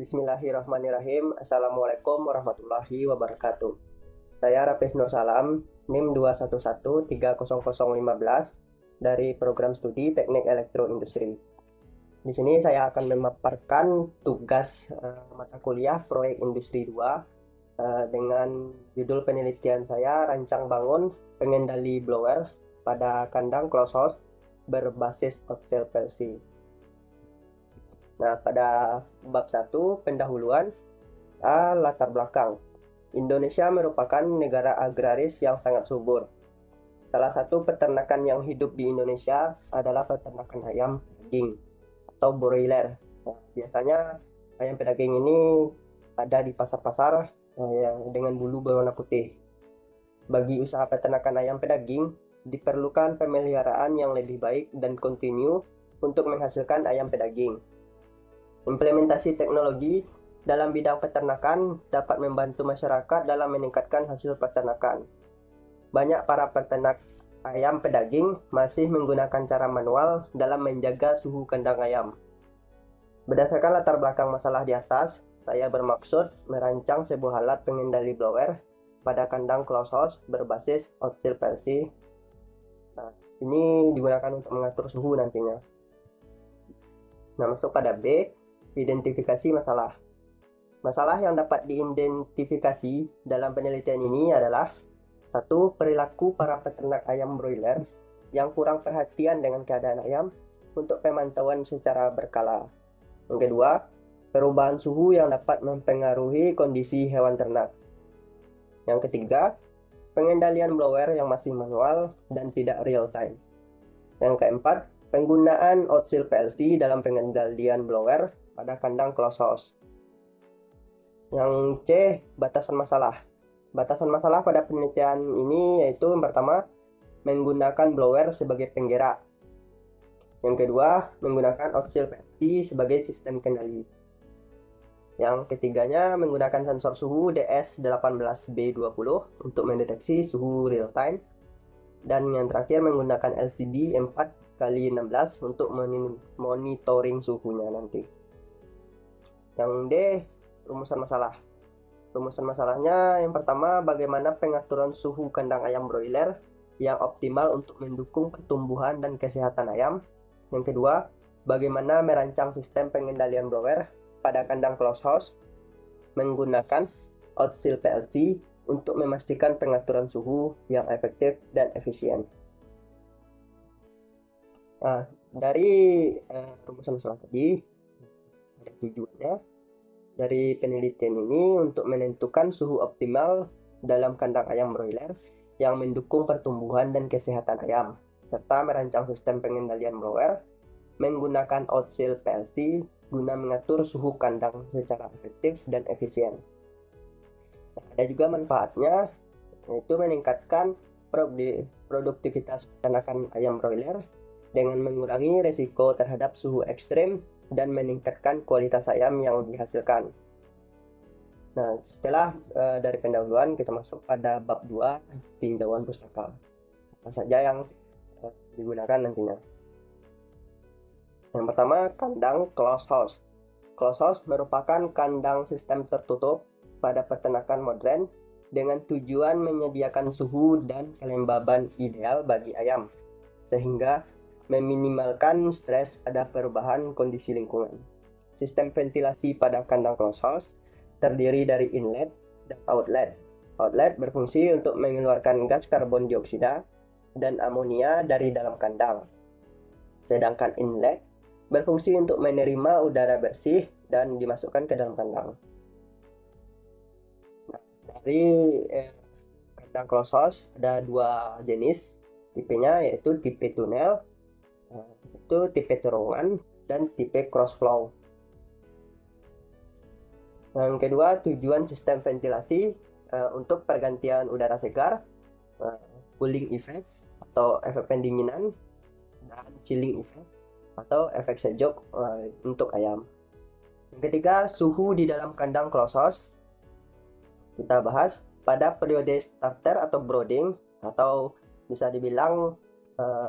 Bismillahirrahmanirrahim. Assalamualaikum warahmatullahi wabarakatuh. Saya Rafif Nur Salam, NIM 211300015 dari program studi Teknik Elektroindustri. Di sini saya akan memaparkan tugas mata kuliah Proyek Industri 2 dengan judul penelitian saya Rancang Bangun Pengendali Blower pada Kandang Closed House berbasis Oxel PLC. Nah, pada bab 1, pendahuluan, latar belakang. Indonesia merupakan negara agraris yang sangat subur. Salah satu peternakan yang hidup di Indonesia adalah peternakan ayam daging atau broiler. Nah, biasanya ayam pedaging ini ada di pasar-pasar yang dengan bulu berwarna putih. Bagi usaha peternakan ayam pedaging, diperlukan pemeliharaan yang lebih baik dan kontinu untuk menghasilkan ayam pedaging. Implementasi teknologi dalam bidang peternakan dapat membantu masyarakat dalam meningkatkan hasil peternakan. Banyak para peternak ayam pedaging masih menggunakan cara manual dalam menjaga suhu kandang ayam. Berdasarkan latar belakang masalah di atas, saya bermaksud merancang sebuah alat pengendali blower pada kandang closed house berbasis Oxel PLC. Nah, ini digunakan untuk mengatur suhu nantinya. Nah, masuk pada B, identifikasi masalah. Masalah yang dapat diidentifikasi dalam penelitian ini adalah 1. Perilaku para peternak ayam broiler yang kurang perhatian dengan keadaan ayam untuk pemantauan secara berkala. Yang kedua, perubahan suhu yang dapat mempengaruhi kondisi hewan ternak. Yang ketiga, pengendalian blower yang masih manual dan tidak real time. Yang keempat, penggunaan Oxel PLC dalam pengendalian blower pada kandang closed house. Yang C, batasan masalah. Batasan masalah pada penelitian ini yaitu yang pertama, menggunakan blower sebagai penggerak. Yang kedua, menggunakan Oxel PLC sebagai sistem kendali. Yang ketiganya, menggunakan sensor suhu DS18B20 untuk mendeteksi suhu real time. Dan yang terakhir, menggunakan LCD 4x16 untuk monitoring suhunya nanti. Yang D, rumusan masalah. Rumusan masalahnya yang pertama, bagaimana pengaturan suhu kandang ayam broiler yang optimal untuk mendukung pertumbuhan dan kesehatan ayam. Yang kedua, bagaimana merancang sistem pengendalian blower pada kandang closed house menggunakan Oxel PLC untuk memastikan pengaturan suhu yang efektif dan efisien. Nah, dari rumusan masalah tadi, ada tujuannya dari penelitian ini untuk menentukan suhu optimal dalam kandang ayam broiler yang mendukung pertumbuhan dan kesehatan ayam, serta merancang sistem pengendalian blower menggunakan Oxel PLC guna mengatur suhu kandang secara efektif dan efisien. Nah, ada juga manfaatnya, yaitu meningkatkan produktivitas peternakan ayam broiler dengan mengurangi risiko terhadap suhu ekstrim dan meningkatkan kualitas ayam yang dihasilkan. Nah, setelah dari pendahuluan, kita masuk pada bab 2, tinjauan pustaka. Apa saja yang digunakan nantinya. Yang pertama, kandang closed house. Closed house merupakan kandang sistem tertutup pada peternakan modern dengan tujuan menyediakan suhu dan kelembaban ideal bagi ayam, sehingga meminimalkan stres pada perubahan kondisi lingkungan. Sistem ventilasi pada kandang closed house terdiri dari inlet dan outlet. Outlet berfungsi untuk mengeluarkan gas karbon dioksida dan amonia dari dalam kandang. Sedangkan inlet berfungsi untuk menerima udara bersih dan dimasukkan ke dalam kandang. Nah, dari kandang closed house ada dua jenis tipenya, yaitu tipe tunnel, itu tipe terowongan, dan tipe cross flow. Yang kedua, tujuan sistem ventilasi untuk pergantian udara segar, cooling effect atau efek pendinginan, dan chilling effect atau efek sejuk untuk ayam. Yang ketiga, suhu di dalam kandang closed house. Kita bahas pada periode starter atau brooding, atau bisa dibilang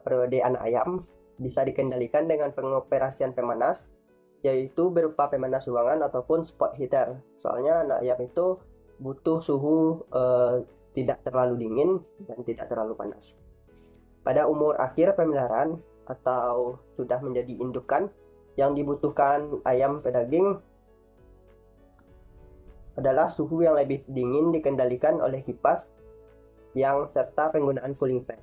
periode anak ayam, bisa dikendalikan dengan pengoperasian pemanas yaitu berupa pemanas ruangan ataupun spot heater. Soalnya anak ayam itu butuh suhu tidak terlalu dingin dan tidak terlalu panas. Pada umur akhir pemeliharaan atau sudah menjadi indukan, yang dibutuhkan ayam pedaging adalah suhu yang lebih dingin dikendalikan oleh kipas yang serta penggunaan cooling fan.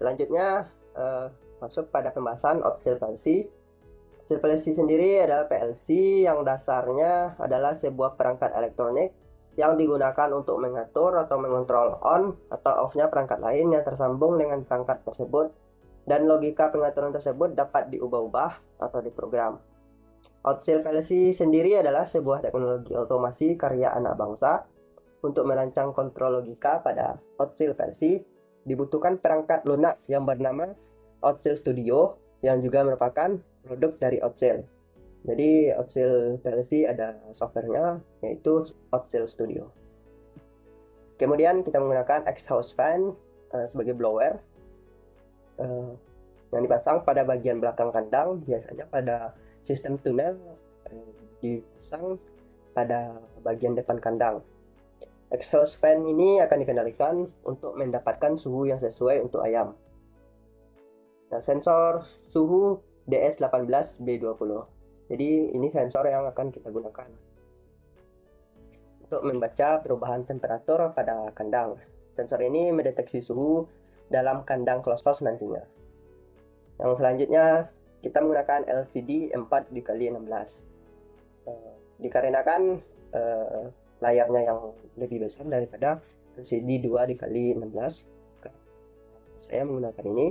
Selanjutnya masuk pada pembahasan outcell PLC. Outcell PLC sendiri adalah PLC yang dasarnya adalah sebuah perangkat elektronik yang digunakan untuk mengatur atau mengontrol on atau off-nya perangkat lain yang tersambung dengan perangkat tersebut, dan logika pengaturan tersebut dapat diubah-ubah atau diprogram. Outcell PLC sendiri adalah sebuah teknologi otomasi karya anak bangsa. Untuk merancang kontrol logika pada Outcell PLC dibutuhkan perangkat lunak yang bernama Outcell Studio yang juga merupakan produk dari Outcell. Jadi Outcell PLC ada softwarenya yaitu Outcell Studio. Kemudian kita menggunakan exhaust fan sebagai blower yang dipasang pada bagian belakang kandang, biasanya pada sistem tunnel dipasang pada bagian depan kandang. Exhaust fan ini akan dikendalikan untuk mendapatkan suhu yang sesuai untuk ayam. Nah, sensor suhu DS18B20. Jadi ini sensor yang akan kita gunakan untuk membaca perubahan temperatur pada kandang. Sensor ini mendeteksi suhu dalam kandang closed-house nantinya. Yang selanjutnya kita menggunakan LCD 4x16. Dikarenakan layarnya yang lebih besar daripada LCD 2x16, saya menggunakan ini.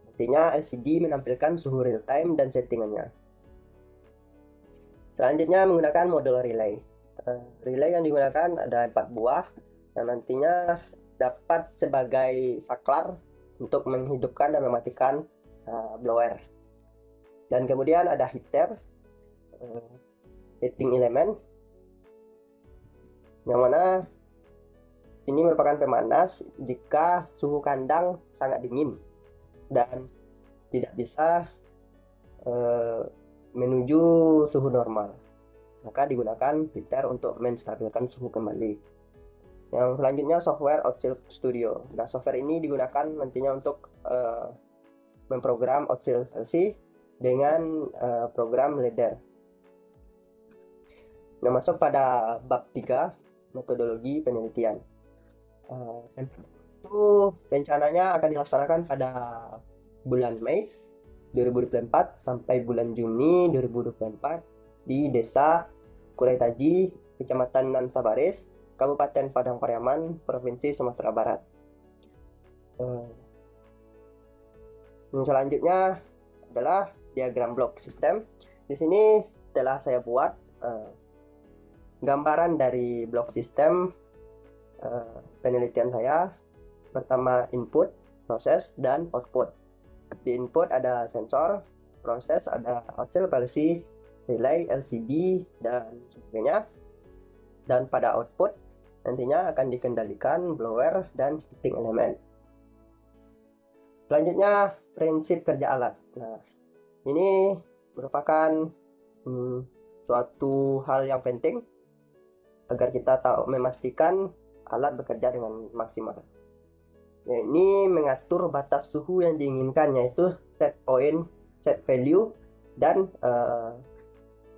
Artinya LCD menampilkan suhu real time dan settingannya. Selanjutnya menggunakan modul relay. Relay yang digunakan ada 4 buah yang nantinya dapat sebagai saklar untuk menghidupkan dan mematikan blower. Dan kemudian ada heater, heating element, yang mana ini merupakan pemanas jika suhu kandang sangat dingin dan tidak bisa menuju suhu normal, maka digunakan heater untuk menstabilkan suhu kembali. Yang selanjutnya software Outcell Studio. Nah, software ini digunakan nantinya untuk memprogram Outcell PLC dengan program ladder. Nah, masuk pada bab 3, metodologi penelitian. Itu rencananya akan dilaksanakan pada bulan Mei 2024 sampai bulan Juni 2024 di Desa Kuraitaji, Kecamatan Nansabaris, Kabupaten Padang Pariaman, Provinsi Sumatera Barat. Yang selanjutnya adalah diagram blok sistem. Di sini telah saya buat gambaran dari blok sistem penelitian saya. Pertama input, proses, dan output. Di input ada sensor, proses ada Outcell PLC, relay, LCD, dan sebagainya. Dan pada output nantinya akan dikendalikan blower dan heating element. Selanjutnya prinsip kerja alat. Nah, ini merupakan suatu hal yang penting agar kita tahu memastikan alat bekerja dengan maksimal. Ya, ini mengatur batas suhu yang diinginkan, yaitu set point, set value, dan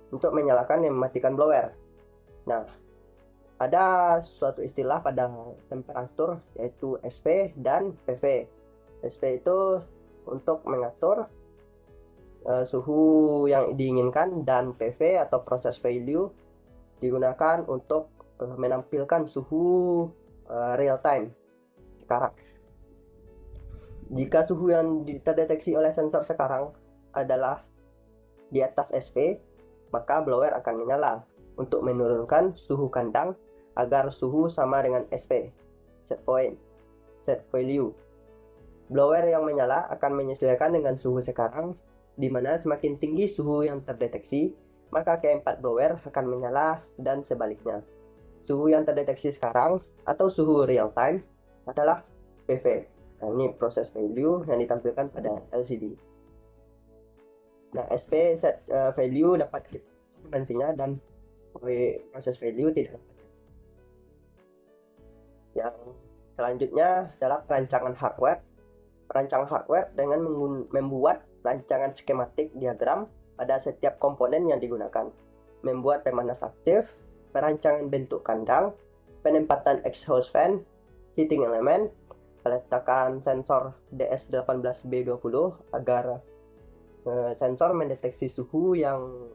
untuk menyalakan dan mematikan blower. Nah, ada suatu istilah pada temperatur yaitu SP dan PV. SP itu untuk mengatur suhu yang diinginkan, dan PV atau process value digunakan untuk menampilkan suhu real time sekarang. Jika suhu yang terdeteksi oleh sensor sekarang adalah di atas SP, maka blower akan menyala untuk menurunkan suhu kandang agar suhu sama dengan SP, set point, set value. Blower yang menyala akan menyesuaikan dengan suhu sekarang, di mana semakin tinggi suhu yang terdeteksi, maka keempat blower akan menyala, dan sebaliknya. Suhu yang terdeteksi sekarang atau suhu real time adalah PV. Nah, ini proses value yang ditampilkan pada LCD. Nah, SP set value dapat kita nantinya, dan proses value tidak dapat. Yang selanjutnya adalah perancangan hardware. Perancangan hardware dengan membuat rancangan skematik diagram pada setiap komponen yang digunakan, membuat pemanas aktif, perancangan bentuk kandang, penempatan exhaust fan, heating element, peletakan sensor DS18B20 agar sensor mendeteksi suhu yang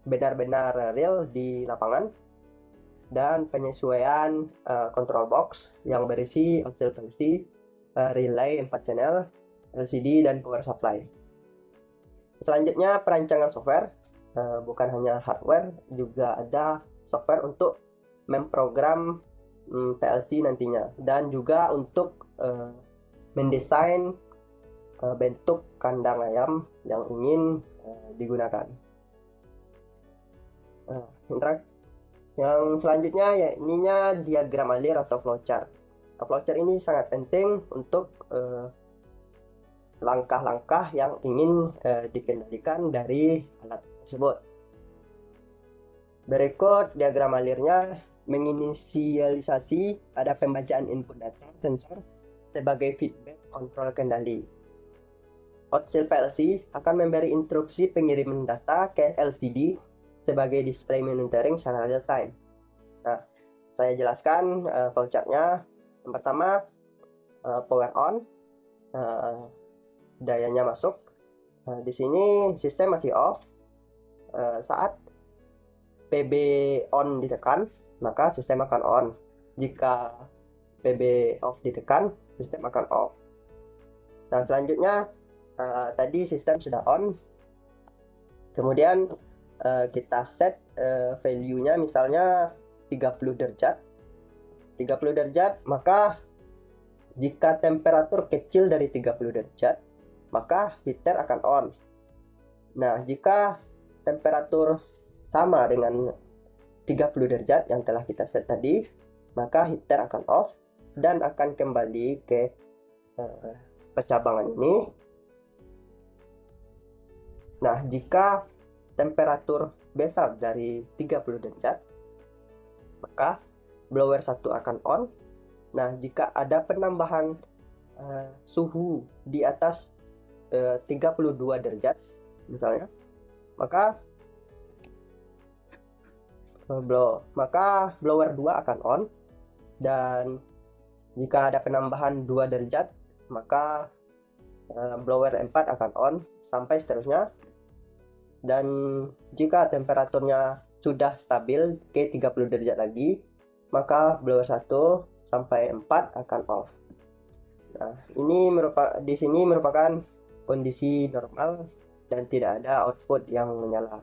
benar-benar real di lapangan, dan penyesuaian control box yang berisi oscilloscope, relay 4 channel, LCD, dan power supply. Selanjutnya perancangan software, bukan hanya hardware, juga ada software untuk memprogram PLC nantinya, dan juga untuk mendesain bentuk kandang ayam yang ingin digunakan. Yang selanjutnya ya ininya diagram alir atau flowchart. Flowchart ini sangat penting untuk langkah-langkah yang ingin dikendalikan dari alat tersebut. Berikut diagram alirnya menginisialisasi pada pembacaan input data sensor sebagai feedback kontrol kendali. Outside PLC akan memberi instruksi pengiriman data ke LCD sebagai display monitoring secara real time. Nah, saya jelaskan flowchartnya. Yang pertama, power on, dayanya masuk. Di sini sistem masih off. Saat PB on ditekan, maka sistem akan on. Jika PB off ditekan, sistem akan off. Nah, selanjutnya tadi sistem sudah on. Kemudian kita set value-nya misalnya 30 derajat. 30 derajat, maka jika temperatur kecil dari 30 derajat, maka heater akan on. Nah, jika temperatur sama dengan 30 derajat yang telah kita set tadi, maka heater akan off dan akan kembali ke percabangan ini. Nah, jika temperatur besar dari 30 derajat, maka blower 1 akan on. Nah, jika ada penambahan suhu di atas 32 derajat misalnya, maka blower 2 akan on, dan jika ada penambahan 2 derajat, maka blower 4 akan on, sampai seterusnya. Dan jika temperaturnya sudah stabil ke 30 derajat lagi, maka blower 1 sampai 4 akan off. Nah, ini di sini merupakan kondisi normal dan tidak ada output yang menyala.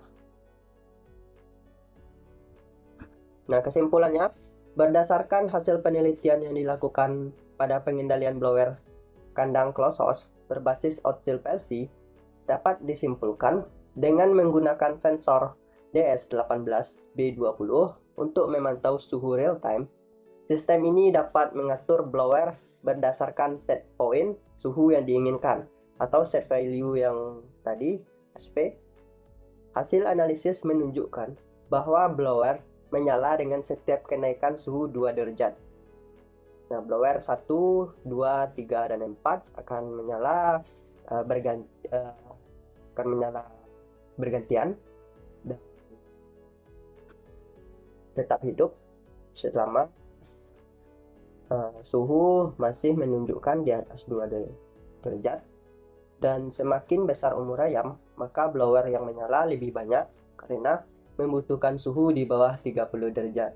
Nah, kesimpulannya, berdasarkan hasil penelitian yang dilakukan pada pengendalian blower kandang closed house berbasis Outside PLC, dapat disimpulkan dengan menggunakan sensor DS18B20 untuk memantau suhu real time, sistem ini dapat mengatur blower berdasarkan set point suhu yang diinginkan atau set value yang tadi, SP. Hasil analisis menunjukkan bahwa blower menyala dengan setiap kenaikan suhu 2 derajat. Nah, blower 1, 2, 3, dan 4 akan menyala bergantian dan tetap hidup selama suhu masih menunjukkan di atas 2 derajat. Dan semakin besar umur ayam, maka blower yang menyala lebih banyak karena membutuhkan suhu di bawah 30 derajat.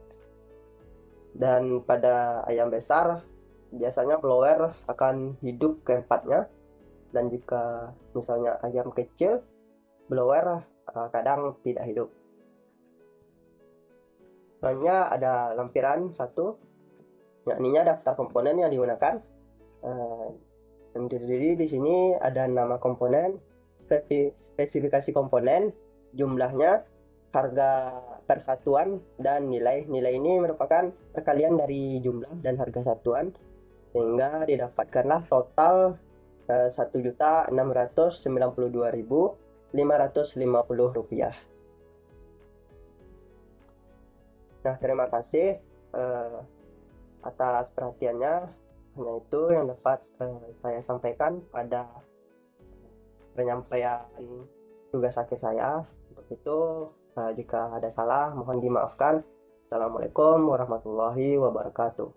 Dan pada ayam besar, biasanya blower akan hidup keempatnya. Dan jika misalnya ayam kecil, blower kadang tidak hidup. Selanjutnya ada lampiran 1, yakninya daftar komponen yang digunakan. Yang terdiri di sini ada nama komponen, spesifikasi komponen, jumlahnya, harga per satuan, dan nilai. Nilai ini merupakan perkalian dari jumlah dan harga satuan. sehingga didapatkanlah total 1.692.550 rupiah. Nah, terima kasih atas perhatiannya. Hanya itu yang dapat saya sampaikan pada penyampaian tugas akhir saya. Untuk itu, jika ada salah mohon dimaafkan. Assalamualaikum warahmatullahi wabarakatuh.